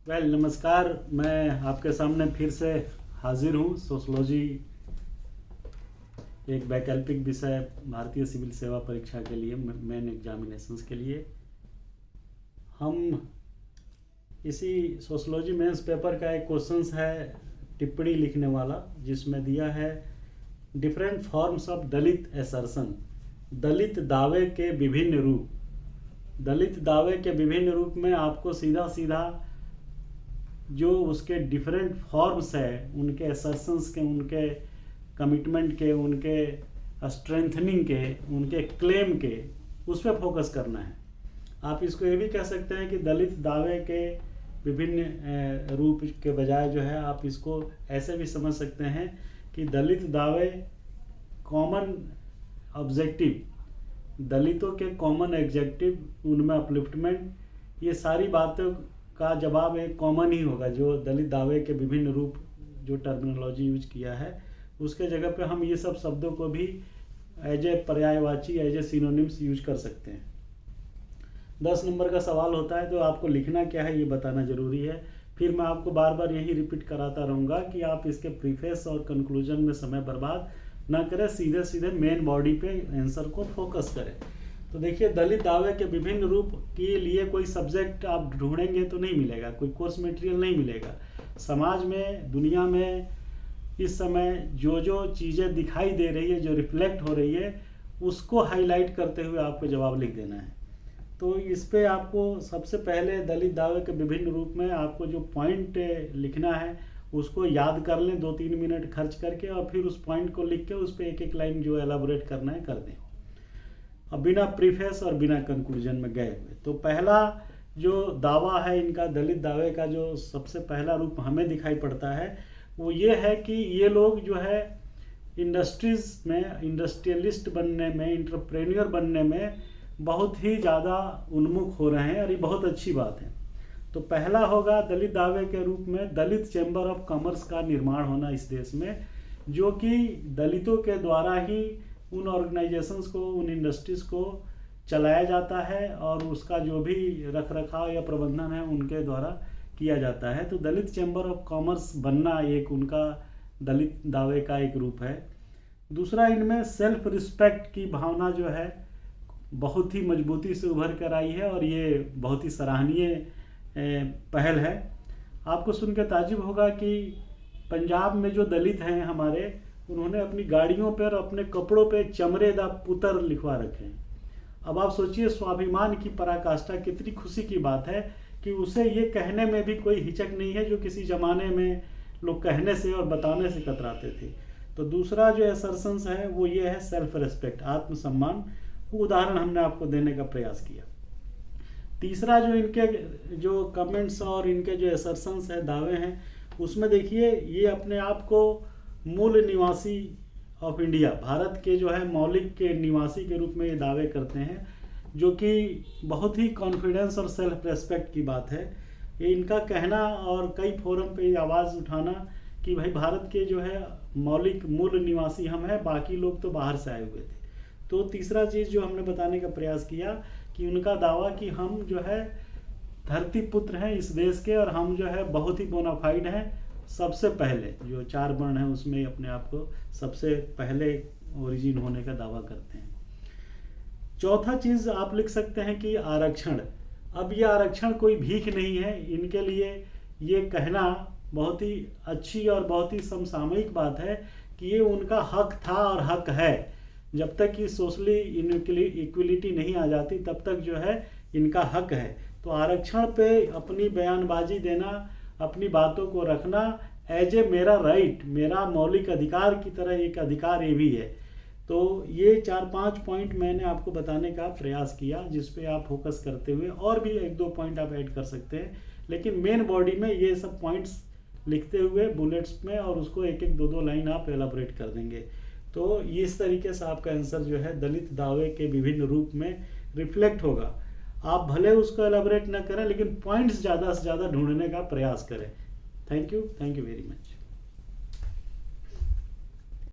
नमस्कार। मैं आपके सामने फिर से हाजिर हूँ। सोशलॉजी एक वैकल्पिक विषय भारतीय सिविल सेवा परीक्षा के लिए, मेन एग्जामिनेशंस के लिए। हम इसी सोशलॉजी मेंस पेपर का एक क्वेश्चंस है टिप्पणी लिखने वाला, जिसमें दिया है different forms of Dalit assertion, Dalit दावे के विभिन्न रूप। दलित दावे के विभिन्न रूप में आपको सीधा सीधा जो उसके डिफरेंट फॉर्म्स है, उनके असर्शंस के, उनके कमिटमेंट के, उनके स्ट्रेंथनिंग के, उनके क्लेम के, उस पर फोकस करना है। आप इसको ये भी कह सकते हैं कि दलित दावे के विभिन्न रूप के बजाय जो है आप इसको ऐसे भी समझ सकते हैं कि दलित दावे कॉमन ऑब्जेक्टिव, दलितों के कॉमन एग्जेक्टिव, उनमें अपलिफ्टमेंट, ये सारी बातों का जवाब एक कॉमन ही होगा। जो दलित दावे के विभिन्न रूप जो टर्मिनोलॉजी यूज किया है, उसके जगह पे हम ये सब शब्दों को भी एज ए पर्यायवाची, एज ए सिनोनिम्स यूज कर सकते हैं। 10 नंबर का सवाल होता है तो आपको लिखना क्या है ये बताना जरूरी है। फिर मैं आपको बार बार यही रिपीट कराता रहूँगा कि आप इसके प्रीफेस और कंक्लूजन में समय बर्बाद ना करें, सीधे सीधे मेन बॉडी पे आंसर को फोकस करें। तो देखिए, दलित दावे के विभिन्न रूप के लिए कोई सब्जेक्ट आप ढूंढेंगे तो नहीं मिलेगा, कोई कोर्स मटेरियल नहीं मिलेगा। समाज में, दुनिया में इस समय जो जो चीज़ें दिखाई दे रही है, जो रिफ्लेक्ट हो रही है, उसको हाईलाइट करते हुए आपको जवाब लिख देना है। तो इस पे आपको सबसे पहले दलित दावे के विभिन्न रूप में आपको जो पॉइंट लिखना है उसको याद कर लें, 2-3 मिनट खर्च करके, और फिर उस पॉइंट को लिख के उस पर एक एक लाइन जो एलाबोरेट करना है कर दें। अब बिना प्रीफेस और बिना कंक्लूजन में गए हुए, तो पहला जो दावा है इनका, दलित दावे का जो सबसे पहला रूप हमें दिखाई पड़ता है वो ये है कि ये लोग जो है इंडस्ट्रीज में, इंडस्ट्रियलिस्ट बनने में, एंटरप्रेन्योर बनने में बहुत ही ज़्यादा उन्मुख हो रहे हैं, और ये बहुत अच्छी बात है। तो पहला होगा दलित दावे के रूप में दलित चैम्बर ऑफ कॉमर्स का निर्माण होना इस देश में, जो कि दलितों के द्वारा ही उन ऑर्गेनाइजेशंस को, उन इंडस्ट्रीज को चलाया जाता है, और उसका जो भी रख रखाव या प्रबंधन है उनके द्वारा किया जाता है। तो दलित चैम्बर ऑफ कॉमर्स बनना एक उनका दलित दावे का एक रूप है। दूसरा, इनमें सेल्फ रिस्पेक्ट की भावना जो है बहुत ही मजबूती से उभर कर आई है, और ये बहुत ही सराहनीय पहल है। आपको सुन के ताज्जुब होगा कि पंजाब में जो दलित हैं हमारे, उन्होंने अपनी गाड़ियों पर, अपने कपड़ों पे चमरे दा पुत्र लिखवा रखे हैं। अब आप सोचिए, स्वाभिमान की पराकाष्ठा, कितनी खुशी की बात है कि उसे ये कहने में भी कोई हिचक नहीं है, जो किसी जमाने में लोग कहने से और बताने से कतराते थे। तो दूसरा जो असर्शंस है वो ये है सेल्फ रिस्पेक्ट, आत्मसम्मान। वो उदाहरण हमने आपको देने का प्रयास किया। तीसरा जो इनके जो कमेंट्स और इनके जो असर्शंस है, दावे हैं, उसमें देखिए ये अपने आप को मूल निवासी ऑफ इंडिया, भारत के जो है मौलिक के निवासी के रूप में ये दावे करते हैं, जो कि बहुत ही कॉन्फिडेंस और सेल्फ रेस्पेक्ट की बात है। ये इनका कहना और कई फोरम पे आवाज़ उठाना कि भाई भारत के जो है मौलिक मूल निवासी हम हैं, बाकी लोग तो बाहर से आए हुए थे। तो तीसरा चीज़ जो हमने बताने का प्रयास किया कि उनका दावा कि हम जो है धरती पुत्र हैं इस देश के, और हम जो है बहुत ही बोनाफाइड हैं, सबसे पहले जो 4 वर्ण हैं उसमें अपने आप को सबसे पहले ओरिजिन होने का दावा करते हैं। चौथा चीज़ आप लिख सकते हैं कि आरक्षण। अब ये आरक्षण कोई भीख नहीं है, इनके लिए ये कहना बहुत ही अच्छी और बहुत ही समसामयिक बात है कि ये उनका हक था और हक है। जब तक कि सोशली इक्वलिटी नहीं आ जाती तब तक जो है इनका हक है। तो आरक्षण पे अपनी बयानबाजी देना, अपनी बातों को रखना एज ए मेरा राइट, मेरा मौलिक अधिकार की तरह एक अधिकार ये भी है। तो ये 4-5 पॉइंट मैंने आपको बताने का प्रयास किया, जिस पे आप फोकस करते हुए और भी 1-2 पॉइंट आप ऐड कर सकते हैं, लेकिन मेन बॉडी में ये सब पॉइंट्स लिखते हुए बुलेट्स में, और उसको 1-1, 2-2 लाइन आप एलाबोरेट कर देंगे। तो इस तरीके से आपका आंसर जो है दलित दावे के विभिन्न रूप में रिफ्लेक्ट होगा। आप भले उसको एलाबोरेट न करें, लेकिन पॉइंट्स ज़्यादा से ज़्यादा ढूंढने का प्रयास करें। Thank you very much.